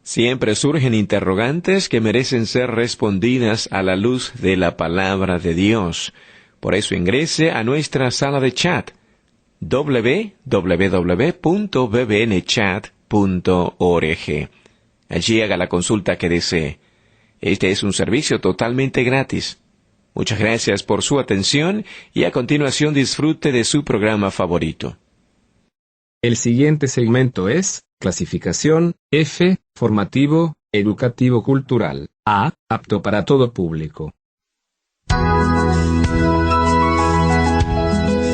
Siempre surgen interrogantes que merecen ser respondidas a la luz de la palabra de Dios. Por eso ingrese a nuestra sala de chat www.bbnchat.org. Allí haga la consulta que desee. Este es un servicio totalmente gratis. Muchas gracias por su atención y a continuación disfrute de su programa favorito. El siguiente segmento es clasificación F, formativo, educativo cultural, A, apto para todo público.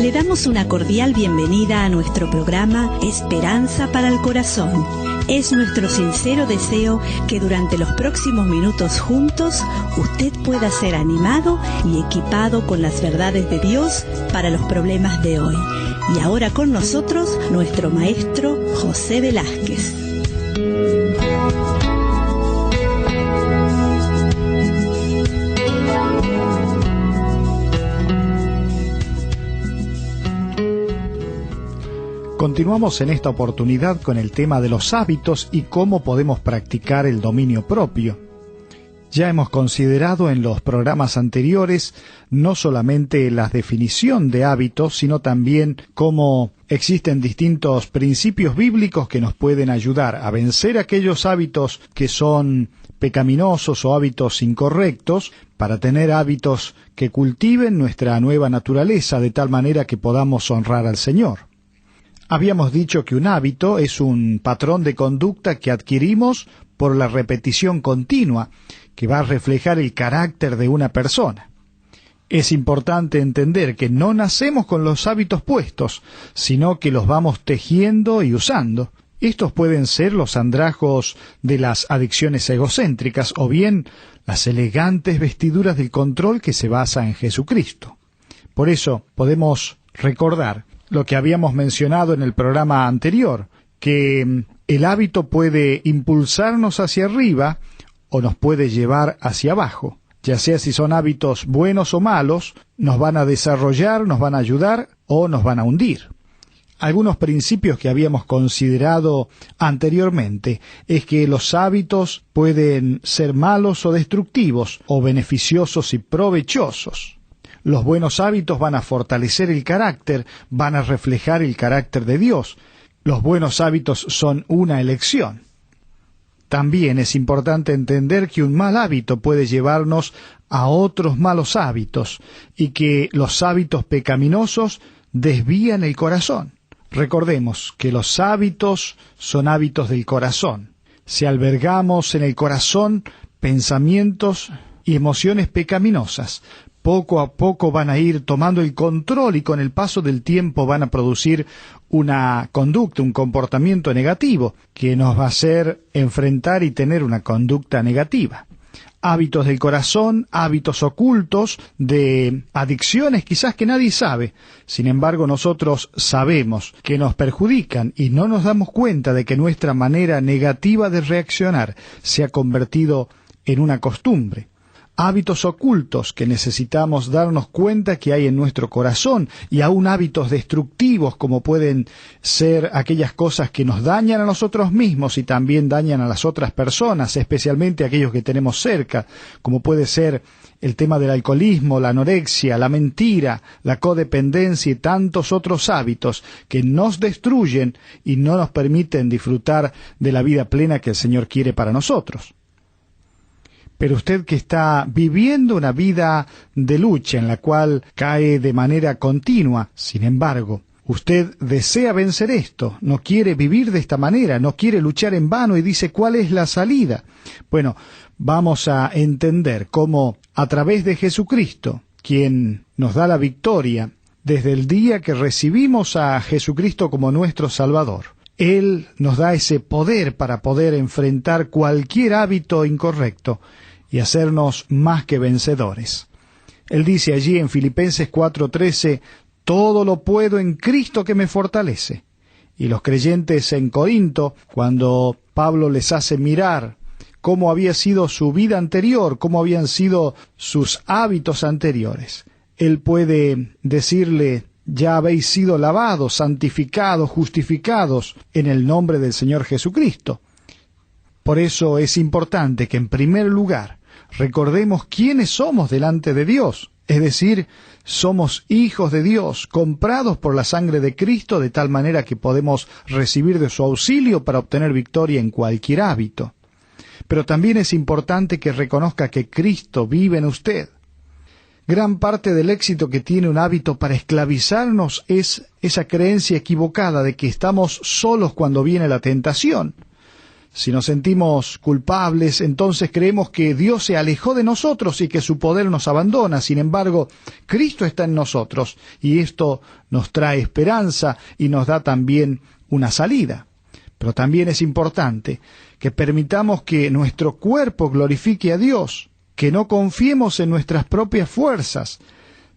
Le damos una cordial bienvenida a nuestro programa Esperanza para el Corazón. Es nuestro sincero deseo que durante los próximos minutos juntos usted pueda ser animado y equipado con las verdades de Dios para los problemas de hoy. Y ahora con nosotros nuestro maestro José Velázquez. Continuamos en esta oportunidad con el tema de los hábitos y cómo podemos practicar el dominio propio. Ya hemos considerado en los programas anteriores no solamente la definición de hábitos, sino también cómo existen distintos principios bíblicos que nos pueden ayudar a vencer aquellos hábitos que son pecaminosos o hábitos incorrectos, para tener hábitos que cultiven nuestra nueva naturaleza de tal manera que podamos honrar al Señor. Habíamos dicho que un hábito es un patrón de conducta que adquirimos por la repetición continua, que va a reflejar el carácter de una persona. Es importante entender que no nacemos con los hábitos puestos, sino que los vamos tejiendo y usando. Estos pueden ser los andrajos de las adicciones egocéntricas o bien las elegantes vestiduras del control que se basa en Jesucristo. Por eso podemos recordar lo que habíamos mencionado en el programa anterior, que el hábito puede impulsarnos hacia arriba o nos puede llevar hacia abajo. Ya sea si son hábitos buenos o malos, nos van a desarrollar, nos van a ayudar o nos van a hundir. Algunos principios que habíamos considerado anteriormente es que los hábitos pueden ser malos o destructivos, o beneficiosos y provechosos. Los buenos hábitos van a fortalecer el carácter, van a reflejar el carácter de Dios. Los buenos hábitos son una elección. También es importante entender que un mal hábito puede llevarnos a otros malos hábitos y que los hábitos pecaminosos desvían el corazón. Recordemos que los hábitos son hábitos del corazón. Si albergamos en el corazón pensamientos y emociones pecaminosas, poco a poco van a ir tomando el control y con el paso del tiempo van a producir una conducta, un comportamiento negativo que nos va a hacer enfrentar y tener una conducta negativa. Hábitos del corazón, hábitos ocultos de adicciones quizás que nadie sabe. Sin embargo, nosotros sabemos que nos perjudican y no nos damos cuenta de que nuestra manera negativa de reaccionar se ha convertido en una costumbre. Hábitos ocultos que necesitamos darnos cuenta que hay en nuestro corazón y aún hábitos destructivos como pueden ser aquellas cosas que nos dañan a nosotros mismos y también dañan a las otras personas, especialmente aquellos que tenemos cerca, como puede ser el tema del alcoholismo, la anorexia, la mentira, la codependencia y tantos otros hábitos que nos destruyen y no nos permiten disfrutar de la vida plena que el Señor quiere para nosotros. Pero usted que está viviendo una vida de lucha en la cual cae de manera continua, sin embargo, usted desea vencer esto, no quiere vivir de esta manera, no quiere luchar en vano y dice ¿cuál es la salida? Bueno, vamos a entender cómo a través de Jesucristo, quien nos da la victoria, desde el día que recibimos a Jesucristo como nuestro Salvador, Él nos da ese poder para poder enfrentar cualquier hábito incorrecto y hacernos más que vencedores. Él dice allí en Filipenses 4:13, todo lo puedo en Cristo que me fortalece. Y los creyentes en Corinto, cuando Pablo les hace mirar cómo había sido su vida anterior, cómo habían sido sus hábitos anteriores, él puede decirle, ya habéis sido lavados, santificados, justificados en el nombre del Señor Jesucristo. Por eso es importante que en primer lugar recordemos quiénes somos delante de Dios, es decir, somos hijos de Dios, comprados por la sangre de Cristo, de tal manera que podemos recibir de su auxilio para obtener victoria en cualquier hábito. Pero también es importante que reconozca que Cristo vive en usted. Gran parte del éxito que tiene un hábito para esclavizarnos es esa creencia equivocada de que estamos solos cuando viene la tentación. Si nos sentimos culpables, entonces creemos que Dios se alejó de nosotros y que su poder nos abandona. Sin embargo, Cristo está en nosotros y esto nos trae esperanza y nos da también una salida. Pero también es importante que permitamos que nuestro cuerpo glorifique a Dios, que no confiemos en nuestras propias fuerzas.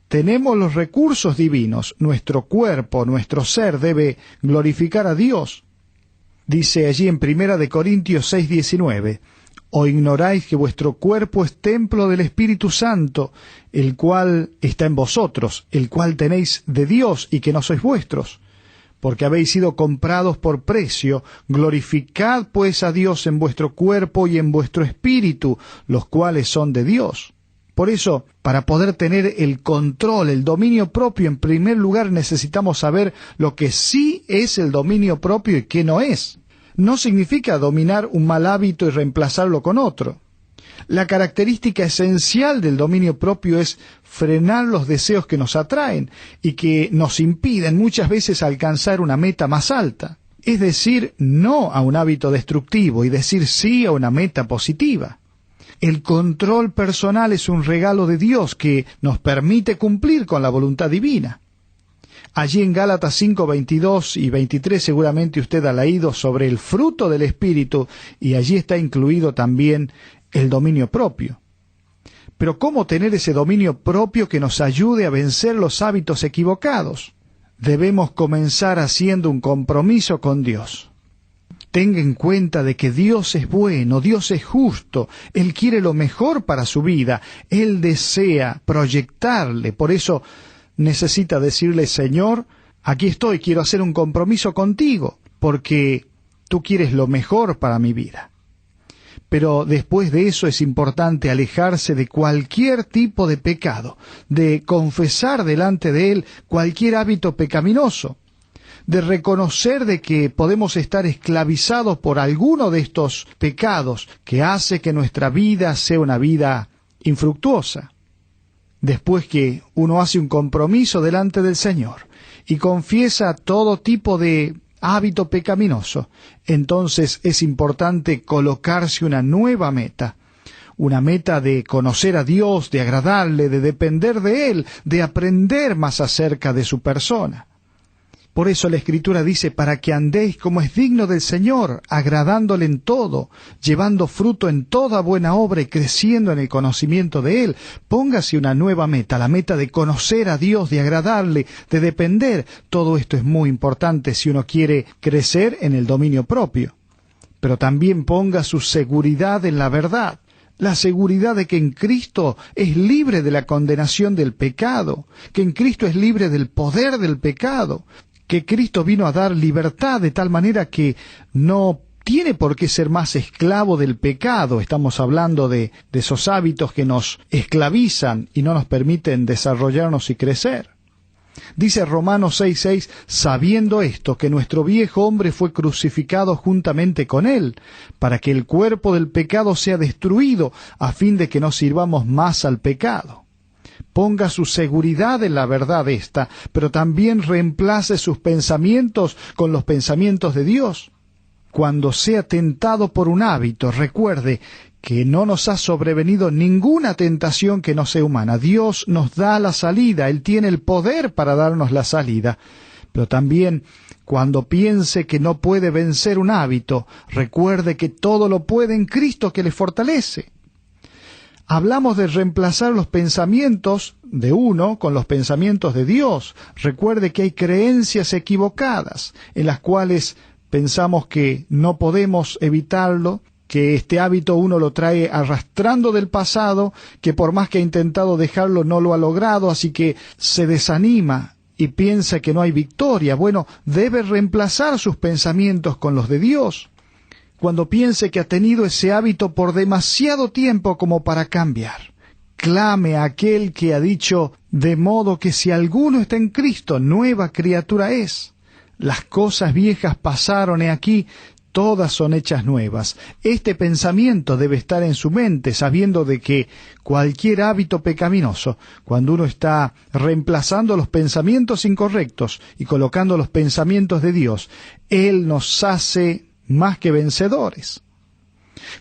Tenemos los recursos divinos, nuestro cuerpo, nuestro ser debe glorificar a Dios. Dice allí en 1 Corintios 6:19, ¿o ignoráis que vuestro cuerpo es templo del Espíritu Santo, el cual está en vosotros, el cual tenéis de Dios y que no sois vuestros? Porque habéis sido comprados por precio, glorificad pues a Dios en vuestro cuerpo y en vuestro espíritu, los cuales son de Dios. Por eso, para poder tener el control, el dominio propio, en primer lugar necesitamos saber lo que sí es el dominio propio y qué no es. No significa dominar un mal hábito y reemplazarlo con otro. La característica esencial del dominio propio es frenar los deseos que nos atraen y que nos impiden muchas veces alcanzar una meta más alta. Es decir, no a un hábito destructivo y decir sí a una meta positiva. El control personal es un regalo de Dios que nos permite cumplir con la voluntad divina. Allí en Gálatas 5:22 y 23 seguramente usted ha leído sobre el fruto del Espíritu y allí está incluido también el dominio propio. Pero ¿cómo tener ese dominio propio que nos ayude a vencer los hábitos equivocados? Debemos comenzar haciendo un compromiso con Dios. Tenga en cuenta de que Dios es bueno, Dios es justo, Él quiere lo mejor para su vida, Él desea proyectarle, por eso necesita decirle, Señor, aquí estoy, quiero hacer un compromiso contigo, porque tú quieres lo mejor para mi vida. Pero después de eso es importante alejarse de cualquier tipo de pecado, de confesar delante de Él cualquier hábito pecaminoso, de reconocer de que podemos estar esclavizados por alguno de estos pecados que hace que nuestra vida sea una vida infructuosa. Después que uno hace un compromiso delante del Señor y confiesa todo tipo de hábito pecaminoso, entonces es importante colocarse una nueva meta, una meta de conocer a Dios, de agradarle, de depender de Él, de aprender más acerca de su persona. Por eso la Escritura dice, para que andéis como es digno del Señor, agradándole en todo, llevando fruto en toda buena obra y creciendo en el conocimiento de Él. Póngase una nueva meta, la meta de conocer a Dios, de agradarle, de depender. Todo esto es muy importante si uno quiere crecer en el dominio propio. Pero también ponga su seguridad en la verdad. La seguridad de que en Cristo es libre de la condenación del pecado, que en Cristo es libre del poder del pecado, que Cristo vino a dar libertad de tal manera que no tiene por qué ser más esclavo del pecado. Estamos hablando de esos hábitos que nos esclavizan y no nos permiten desarrollarnos y crecer. Dice Romanos 6:6, sabiendo esto, que nuestro viejo hombre fue crucificado juntamente con él, para que el cuerpo del pecado sea destruido, a fin de que no sirvamos más al pecado. Ponga su seguridad en la verdad esta, pero también reemplace sus pensamientos con los pensamientos de Dios. Cuando sea tentado por un hábito, recuerde que no nos ha sobrevenido ninguna tentación que no sea humana. Dios nos da la salida, Él tiene el poder para darnos la salida. Pero también, cuando piense que no puede vencer un hábito, recuerde que todo lo puede en Cristo que le fortalece. Hablamos de reemplazar los pensamientos de uno con los pensamientos de Dios. Recuerde que hay creencias equivocadas en las cuales pensamos que no podemos evitarlo, que este hábito uno lo trae arrastrando del pasado, que por más que ha intentado dejarlo no lo ha logrado, así que se desanima y piensa que no hay victoria. Bueno, debe reemplazar sus pensamientos con los de Dios. cuando piense que ha tenido ese hábito por demasiado tiempo como para cambiar. Clame a aquel que ha dicho, de modo que si alguno está en Cristo, nueva criatura es. Las cosas viejas pasaron, he aquí, todas son hechas nuevas. Este pensamiento debe estar en su mente, sabiendo de que cualquier hábito pecaminoso, cuando uno está reemplazando los pensamientos incorrectos y colocando los pensamientos de Dios, Él nos hace más que vencedores.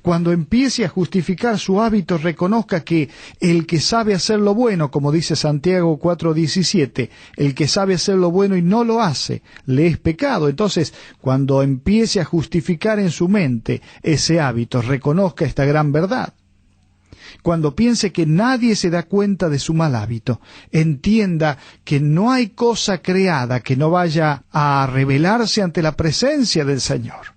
Cuando empiece a justificar su hábito, reconozca que el que sabe hacer lo bueno, como dice Santiago 4:17, el que sabe hacer lo bueno y no lo hace, le es pecado. Entonces, cuando empiece a justificar en su mente ese hábito, reconozca esta gran verdad. Cuando piense que nadie se da cuenta de su mal hábito, entienda que no hay cosa creada que no vaya a revelarse ante la presencia del Señor.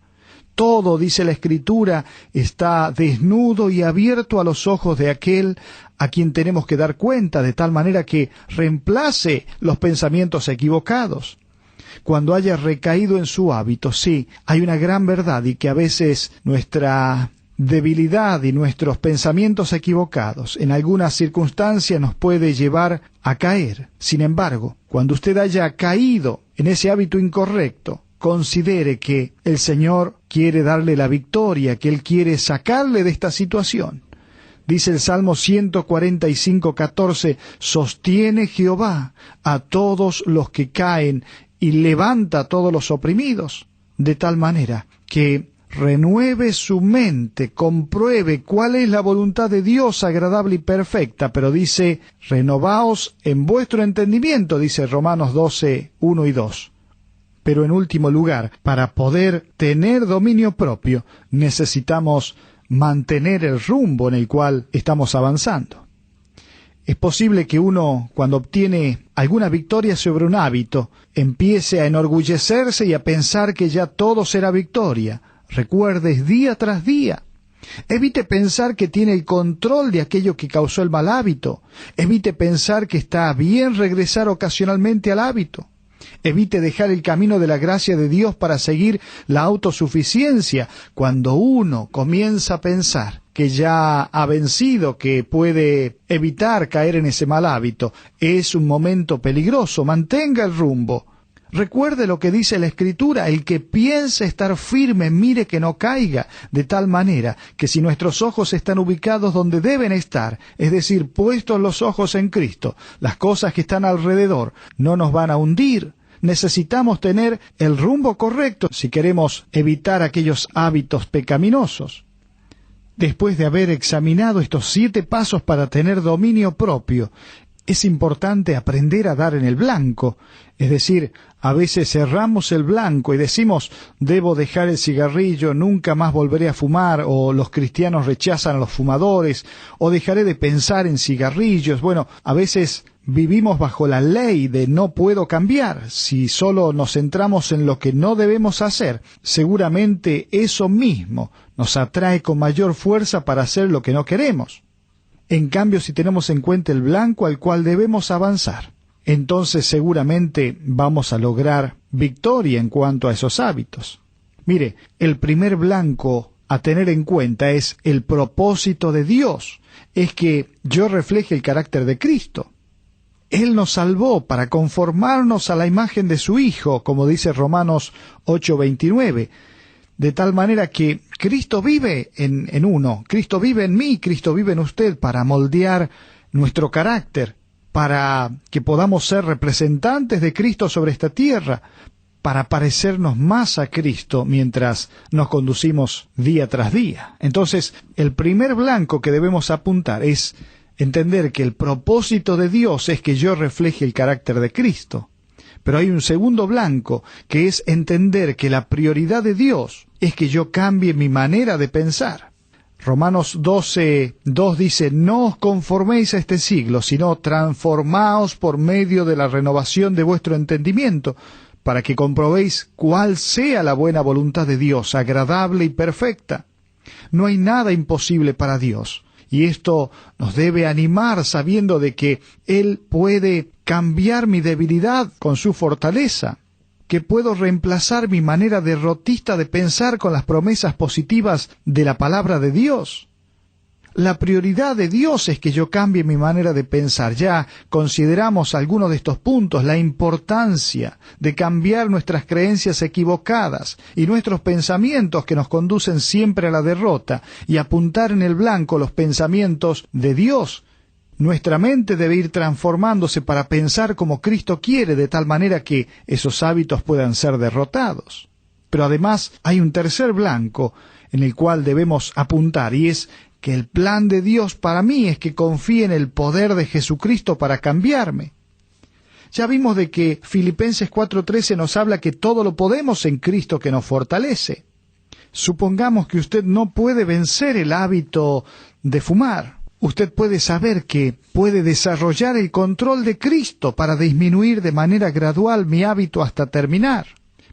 Todo, dice la Escritura, está desnudo y abierto a los ojos de aquel a quien tenemos que dar cuenta, de tal manera que reemplace los pensamientos equivocados. Cuando haya recaído en su hábito, sí, hay una gran verdad, y que a veces nuestra debilidad y nuestros pensamientos equivocados en algunas circunstancias nos puede llevar a caer. Sin embargo, cuando usted haya caído en ese hábito incorrecto, considere que el Señor quiere darle la victoria, que Él quiere sacarle de esta situación. Dice el Salmo 145:14, sostiene Jehová a todos los que caen y levanta a todos los oprimidos, de tal manera que renueve su mente, compruebe cuál es la voluntad de Dios agradable y perfecta, pero dice, renovaos en vuestro entendimiento, dice Romanos 12:1 y 2. Pero en último lugar, para poder tener dominio propio, necesitamos mantener el rumbo en el cual estamos avanzando. Es posible que uno, cuando obtiene alguna victoria sobre un hábito, empiece a enorgullecerse y a pensar que ya todo será victoria. Recuerde, es día tras día. Evite pensar que tiene el control de aquello que causó el mal hábito. Evite pensar que está bien regresar ocasionalmente al hábito. Evite dejar el camino de la gracia de Dios para seguir la autosuficiencia. Cuando uno comienza a pensar que ya ha vencido, que puede evitar caer en ese mal hábito, es un momento peligroso. Mantenga el rumbo. Recuerde lo que dice la Escritura, el que piense estar firme, mire que no caiga, de tal manera que si nuestros ojos están ubicados donde deben estar, es decir, puestos los ojos en Cristo, las cosas que están alrededor no nos van a hundir. Necesitamos tener el rumbo correcto si queremos evitar aquellos hábitos pecaminosos. Después de haber examinado estos 7 pasos para tener dominio propio, es importante aprender a dar en el blanco. Es decir, a veces cerramos el blanco y decimos, debo dejar el cigarrillo, nunca más volveré a fumar, o los cristianos rechazan a los fumadores, o dejaré de pensar en cigarrillos. Bueno, a veces vivimos bajo la ley de no puedo cambiar. Si solo nos centramos en lo que no debemos hacer, seguramente eso mismo nos atrae con mayor fuerza para hacer lo que no queremos. En cambio, si tenemos en cuenta el blanco al cual debemos avanzar, entonces seguramente vamos a lograr victoria en cuanto a esos hábitos. Mire, el primer blanco a tener en cuenta es el propósito de Dios, es que yo refleje el carácter de Cristo. Él nos salvó para conformarnos a la imagen de su Hijo, como dice Romanos 8:29. De tal manera que Cristo vive en uno, Cristo vive en mí, Cristo vive en usted para moldear nuestro carácter, para que podamos ser representantes de Cristo sobre esta tierra, para parecernos más a Cristo mientras nos conducimos día tras día. Entonces, el primer blanco que debemos apuntar es entender que el propósito de Dios es que yo refleje el carácter de Cristo. Pero hay un segundo blanco, que es entender que la prioridad de Dios es que yo cambie mi manera de pensar. Romanos 12:2 dice, no os conforméis a este siglo, sino transformaos por medio de la renovación de vuestro entendimiento, para que comprobéis cuál sea la buena voluntad de Dios, agradable y perfecta. No hay nada imposible para Dios. Y esto nos debe animar sabiendo de que Él puede cambiar mi debilidad con su fortaleza. que puedo reemplazar mi manera derrotista de pensar con las promesas positivas de la palabra de Dios. La prioridad de Dios es que yo cambie mi manera de pensar. Ya consideramos algunos de estos puntos, la importancia de cambiar nuestras creencias equivocadas y nuestros pensamientos que nos conducen siempre a la derrota y apuntar en el blanco los pensamientos de Dios. Nuestra mente debe ir transformándose para pensar como Cristo quiere, de tal manera que esos hábitos puedan ser derrotados. Pero además hay un tercer blanco en el cual debemos apuntar, y es que el plan de Dios para mí es que confíe en el poder de Jesucristo para cambiarme. Ya vimos de que Filipenses 4:13 nos habla que todo lo podemos en Cristo que nos fortalece. Supongamos que usted no puede vencer el hábito de fumar. Usted puede saber que puede desarrollar el control de Cristo para disminuir de manera gradual mi hábito hasta terminar.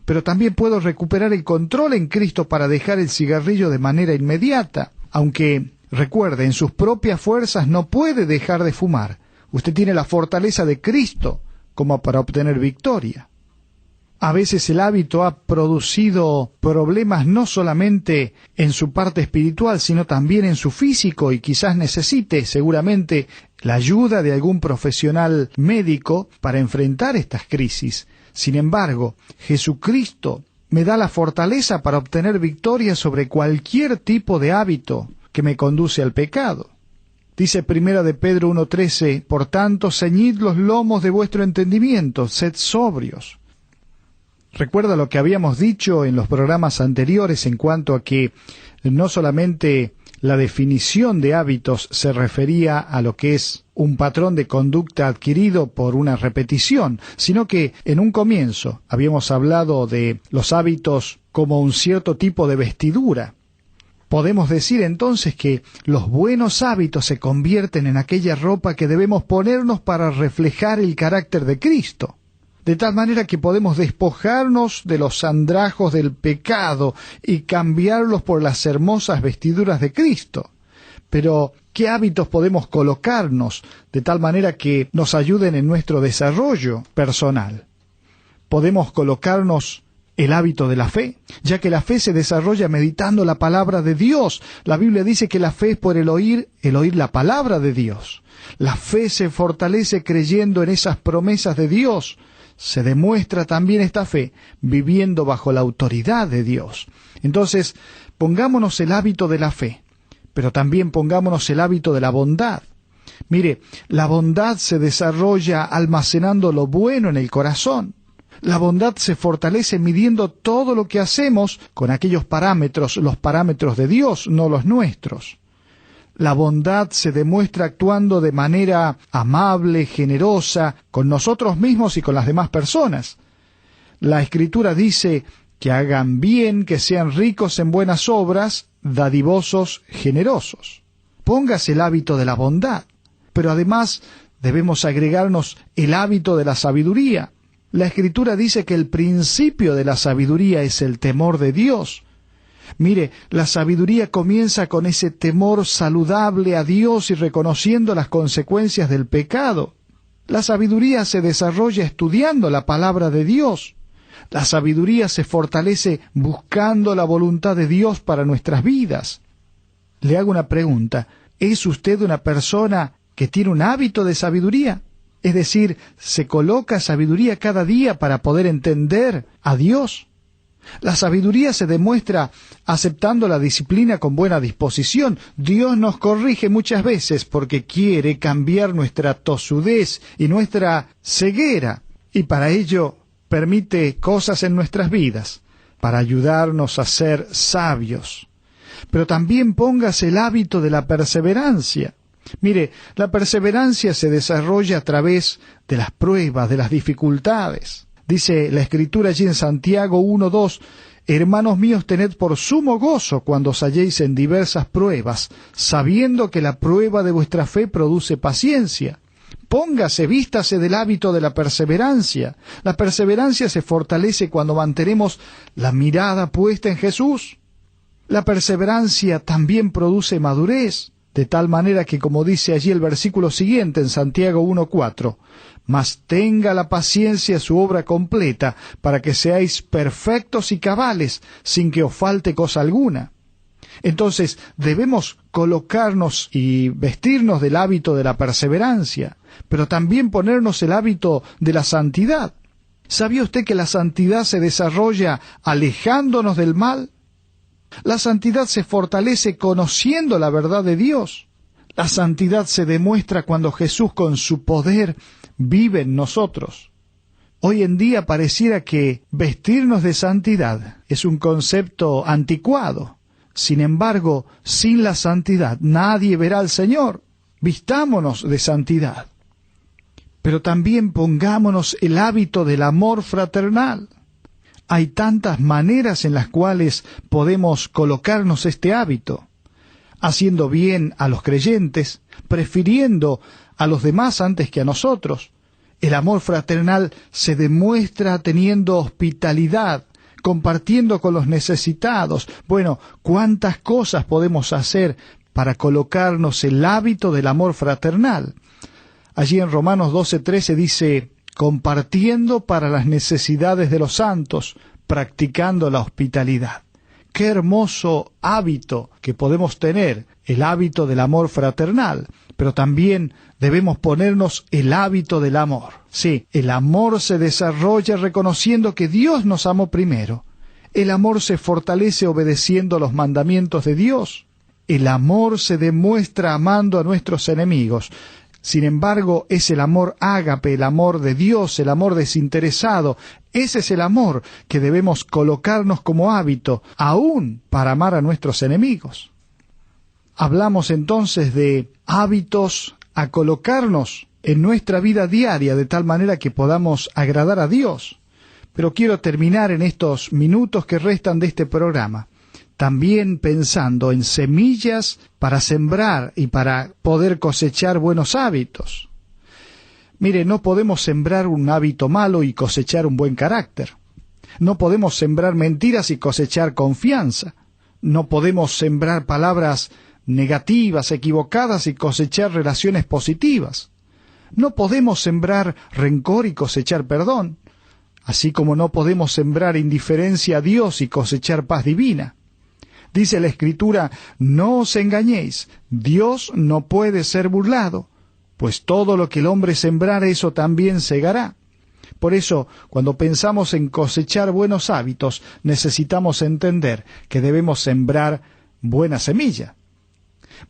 Pero también puedo recuperar el control en Cristo para dejar el cigarrillo de manera inmediata. Aunque, recuerde, en sus propias fuerzas no puede dejar de fumar. Usted tiene la fortaleza de Cristo como para obtener victoria. A veces el hábito ha producido problemas no solamente en su parte espiritual, sino también en su físico, y quizás necesite seguramente la ayuda de algún profesional médico para enfrentar estas crisis. Sin embargo, Jesucristo me da la fortaleza para obtener victoria sobre cualquier tipo de hábito que me conduce al pecado. Dice Primera de Pedro 1:13, por tanto, ceñid los lomos de vuestro entendimiento, sed sobrios. Recuerda lo que habíamos dicho en los programas anteriores en cuanto a que no solamente la definición de hábitos se refería a lo que es un patrón de conducta adquirido por una repetición, sino que en un comienzo habíamos hablado de los hábitos como un cierto tipo de vestidura. Podemos decir entonces que los buenos hábitos se convierten en aquella ropa que debemos ponernos para reflejar el carácter de Cristo. De tal manera que podemos despojarnos de los andrajos del pecado y cambiarlos por las hermosas vestiduras de Cristo. Pero, ¿qué hábitos podemos colocarnos de tal manera que nos ayuden en nuestro desarrollo personal? Podemos colocarnos el hábito de la fe, ya que la fe se desarrolla meditando la palabra de Dios. La Biblia dice que la fe es por el oír la palabra de Dios. La fe se fortalece creyendo en esas promesas de Dios. Se demuestra también esta fe viviendo bajo la autoridad de Dios. Entonces, pongámonos el hábito de la fe, pero también pongámonos el hábito de la bondad. Mire, la bondad se desarrolla almacenando lo bueno en el corazón. La bondad se fortalece midiendo todo lo que hacemos con aquellos parámetros, los parámetros de Dios, no los nuestros. La bondad se demuestra actuando de manera amable, generosa, con nosotros mismos y con las demás personas. La Escritura dice que hagan bien, que sean ricos en buenas obras, dadivosos, generosos. Póngase el hábito de la bondad, pero además debemos agregarnos el hábito de la sabiduría. La Escritura dice que el principio de la sabiduría es el temor de Dios. Mire, la sabiduría comienza con ese temor saludable a Dios y reconociendo las consecuencias del pecado. La sabiduría se desarrolla estudiando la palabra de Dios. La sabiduría se fortalece buscando la voluntad de Dios para nuestras vidas. Le hago una pregunta. ¿Es usted una persona que tiene un hábito de sabiduría? Es decir, ¿se coloca sabiduría cada día para poder entender a Dios? La sabiduría se demuestra aceptando la disciplina con buena disposición. Dios nos corrige muchas veces porque quiere cambiar nuestra tosudez y nuestra ceguera, y para ello permite cosas en nuestras vidas, para ayudarnos a ser sabios. Pero también póngase el hábito de la perseverancia. Mire, la perseverancia se desarrolla a través de las pruebas, de las dificultades. Dice la Escritura allí en Santiago 1:2, hermanos míos, tened por sumo gozo cuando os halléis en diversas pruebas, sabiendo que la prueba de vuestra fe produce paciencia. Vístase del hábito de la perseverancia. La perseverancia se fortalece cuando mantenemos la mirada puesta en Jesús. La perseverancia también produce madurez, de tal manera que, como dice allí el versículo siguiente en Santiago 1:4, mas tenga la paciencia su obra completa, para que seáis perfectos y cabales, sin que os falte cosa alguna. Entonces debemos colocarnos y vestirnos del hábito de la perseverancia, pero también ponernos el hábito de la santidad. ¿Sabía usted que la santidad se desarrolla alejándonos del mal? La santidad se fortalece conociendo la verdad de Dios. La santidad se demuestra cuando Jesús con su poder vive en nosotros. Hoy en día pareciera que vestirnos de santidad es un concepto anticuado. Sin embargo, sin la santidad nadie verá al Señor. Vistámonos de santidad. Pero también pongámonos el hábito del amor fraternal. Hay tantas maneras en las cuales podemos colocarnos este hábito. Haciendo bien a los creyentes, prefiriendo a los demás antes que a nosotros. El amor fraternal se demuestra teniendo hospitalidad, compartiendo con los necesitados. Bueno, cuántas cosas podemos hacer para colocarnos el hábito del amor fraternal. Allí en Romanos 12:13 dice, compartiendo para las necesidades de los santos, practicando la hospitalidad. Qué hermoso hábito que podemos tener, el hábito del amor fraternal, pero también debemos ponernos el hábito del amor. Sí, el amor se desarrolla reconociendo que Dios nos amó primero. El amor se fortalece obedeciendo los mandamientos de Dios. El amor se demuestra amando a nuestros enemigos. Sin embargo, es el amor ágape, el amor de Dios, el amor desinteresado. Ese es el amor que debemos colocarnos como hábito, aún para amar a nuestros enemigos. Hablamos entonces de hábitos a colocarnos en nuestra vida diaria de tal manera que podamos agradar a Dios. Pero quiero terminar en estos minutos que restan de este programa, también pensando en semillas para sembrar y para poder cosechar buenos hábitos. Mire, no podemos sembrar un hábito malo y cosechar un buen carácter. No podemos sembrar mentiras y cosechar confianza. No podemos sembrar palabras negativas, equivocadas y cosechar relaciones positivas. No podemos sembrar rencor y cosechar perdón, así como no podemos sembrar indiferencia a Dios y cosechar paz divina. Dice la Escritura, no os engañéis, Dios no puede ser burlado, pues todo lo que el hombre sembrare, eso también segará. Por eso, cuando pensamos en cosechar buenos hábitos, necesitamos entender que debemos sembrar buena semilla.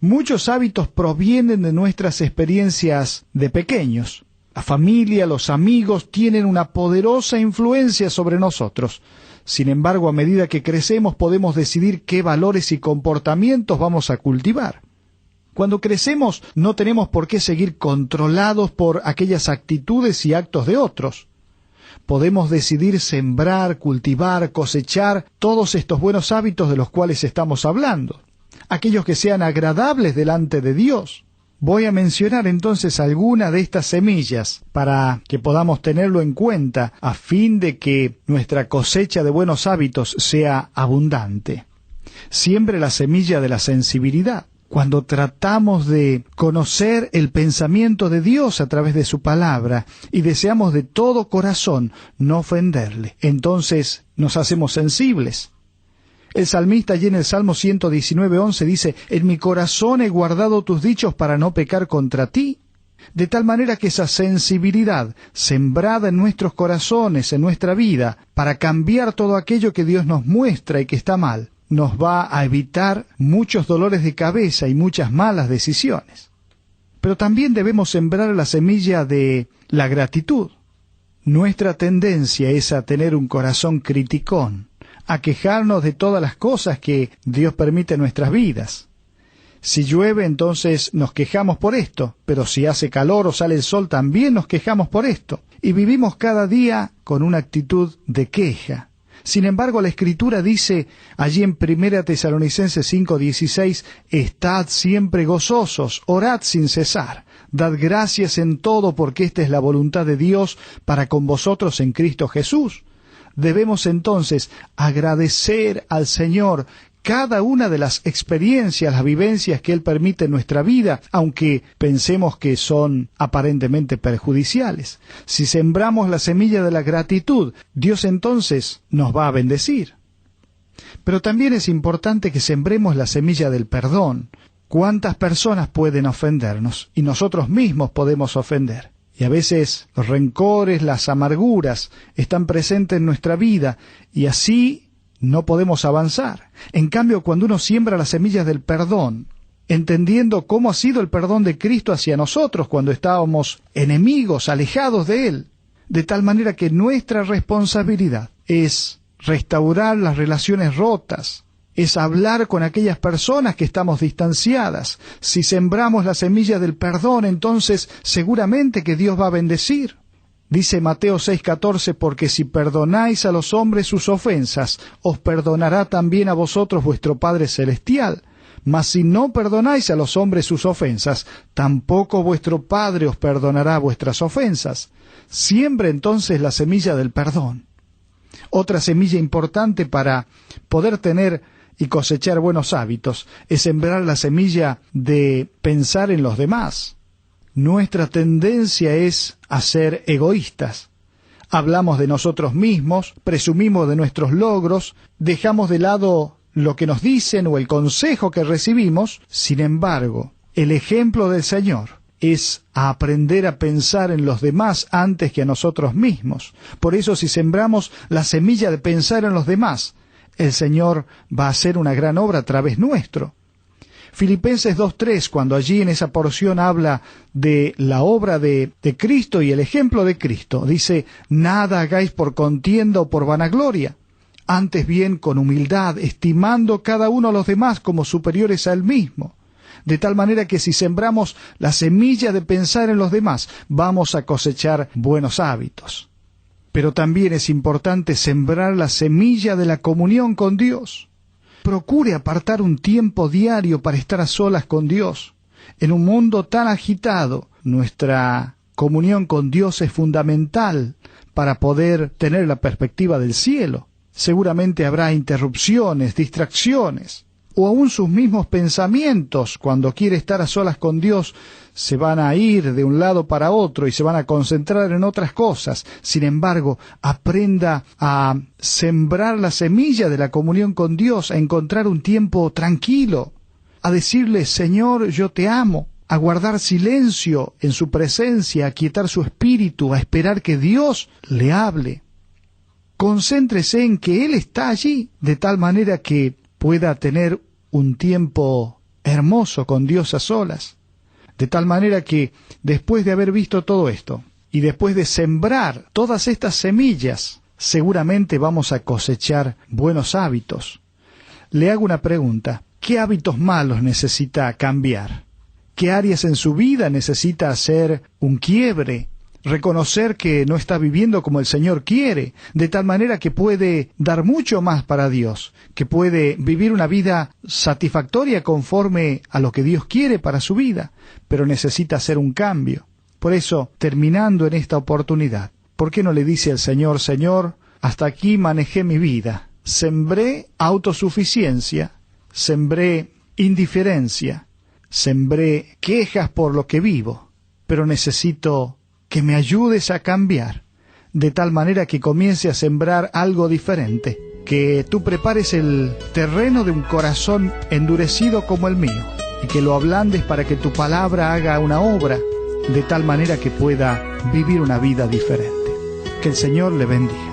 Muchos hábitos provienen de nuestras experiencias de pequeños. La familia, los amigos tienen una poderosa influencia sobre nosotros. Sin embargo, a medida que crecemos podemos decidir qué valores y comportamientos vamos a cultivar. Cuando crecemos no tenemos por qué seguir controlados por aquellas actitudes y actos de otros. Podemos decidir sembrar, cultivar, cosechar todos estos buenos hábitos de los cuales estamos hablando, aquellos que sean agradables delante de Dios. Voy a mencionar entonces alguna de estas semillas para que podamos tenerlo en cuenta a fin de que nuestra cosecha de buenos hábitos sea abundante. Siembre la semilla de la sensibilidad. Cuando tratamos de conocer el pensamiento de Dios a través de su palabra y deseamos de todo corazón no ofenderle, entonces nos hacemos sensibles. El salmista allí en el Salmo 119:11 dice, en mi corazón he guardado tus dichos para no pecar contra ti. De tal manera que esa sensibilidad sembrada en nuestros corazones, en nuestra vida, para cambiar todo aquello que Dios nos muestra y que está mal, nos va a evitar muchos dolores de cabeza y muchas malas decisiones. Pero también debemos sembrar la semilla de la gratitud. Nuestra tendencia es a tener un corazón criticón, a quejarnos de todas las cosas que Dios permite en nuestras vidas. Si llueve, entonces nos quejamos por esto, pero si hace calor o sale el sol, también nos quejamos por esto. Y vivimos cada día con una actitud de queja. Sin embargo, la Escritura dice allí en 1 Tesalonicenses 5:16, estad siempre gozosos, orad sin cesar, dad gracias en todo porque esta es la voluntad de Dios para con vosotros en Cristo Jesús. Debemos entonces agradecer al Señor cada una de las experiencias, las vivencias que Él permite en nuestra vida, aunque pensemos que son aparentemente perjudiciales. Si sembramos la semilla de la gratitud, Dios entonces nos va a bendecir. Pero también es importante que sembremos la semilla del perdón. ¿Cuántas personas pueden ofendernos? Y nosotros mismos podemos ofender. Y a veces los rencores, las amarguras están presentes en nuestra vida y así no podemos avanzar. En cambio, cuando uno siembra las semillas del perdón, entendiendo cómo ha sido el perdón de Cristo hacia nosotros cuando estábamos enemigos, alejados de Él, de tal manera que nuestra responsabilidad es restaurar las relaciones rotas, es hablar con aquellas personas que estamos distanciadas. Si sembramos la semilla del perdón, entonces seguramente que Dios va a bendecir. Dice Mateo 6:14, porque si perdonáis a los hombres sus ofensas, os perdonará también a vosotros vuestro Padre Celestial. Mas si no perdonáis a los hombres sus ofensas, tampoco vuestro Padre os perdonará vuestras ofensas. Siembre entonces la semilla del perdón. Otra semilla importante para poder tener y cosechar buenos hábitos es sembrar la semilla de pensar en los demás. Nuestra tendencia es a ser egoístas. Hablamos de nosotros mismos, presumimos de nuestros logros, dejamos de lado lo que nos dicen o el consejo que recibimos. Sin embargo, el ejemplo del Señor es a aprender a pensar en los demás antes que a nosotros mismos. Por eso, si sembramos la semilla de pensar en los demás, el Señor va a hacer una gran obra a través nuestro. Filipenses 2:3, cuando allí en esa porción habla de la obra de Cristo y el ejemplo de Cristo, dice, nada hagáis por contienda o por vanagloria, antes bien con humildad, estimando cada uno a los demás como superiores a él mismo. De tal manera que si sembramos la semilla de pensar en los demás, vamos a cosechar buenos hábitos. Pero también es importante sembrar la semilla de la comunión con Dios. Procure apartar un tiempo diario para estar a solas con Dios. En un mundo tan agitado, nuestra comunión con Dios es fundamental para poder tener la perspectiva del cielo. Seguramente habrá interrupciones, distracciones, o aún sus mismos pensamientos, cuando quiere estar a solas con Dios, se van a ir de un lado para otro y se van a concentrar en otras cosas. Sin embargo, aprenda a sembrar la semilla de la comunión con Dios, a encontrar un tiempo tranquilo, a decirle, Señor, yo te amo, a guardar silencio en su presencia, a quietar su espíritu, a esperar que Dios le hable. Concéntrese en que Él está allí, de tal manera que pueda tener un tiempo hermoso con Dios a solas. De tal manera que, después de haber visto todo esto, y después de sembrar todas estas semillas, seguramente vamos a cosechar buenos hábitos. Le hago una pregunta. ¿Qué hábitos malos necesita cambiar? ¿Qué áreas en su vida necesita hacer un quiebre? Reconocer que no está viviendo como el Señor quiere, de tal manera que puede dar mucho más para Dios, que puede vivir una vida satisfactoria conforme a lo que Dios quiere para su vida, pero necesita hacer un cambio. Por eso, terminando en esta oportunidad, ¿por qué no le dice al Señor, Señor, hasta aquí manejé mi vida, sembré autosuficiencia, sembré indiferencia, sembré quejas por lo que vivo, pero necesito que me ayudes a cambiar, de tal manera que comience a sembrar algo diferente, que tú prepares el terreno de un corazón endurecido como el mío, y que lo ablandes para que tu palabra haga una obra, de tal manera que pueda vivir una vida diferente. Que el Señor le bendiga.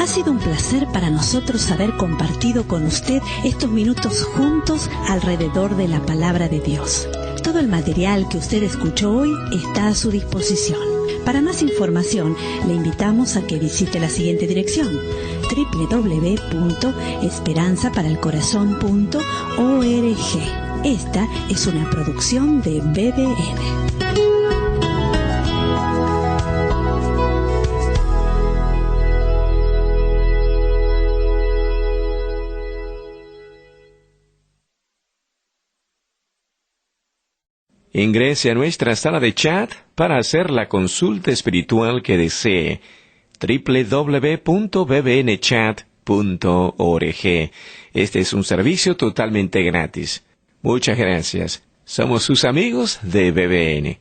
Ha sido un placer para nosotros haber compartido con usted estos minutos juntos alrededor de la palabra de Dios. Todo el material que usted escuchó hoy está a su disposición. Para más información, le invitamos a que visite la siguiente dirección: www.esperanzaparalcorazon.org. Esta es una producción de BBN. Ingrese a nuestra sala de chat para hacer la consulta espiritual que desee. www.bbnchat.org. Este es un servicio totalmente gratis. Muchas gracias. Somos sus amigos de BBN.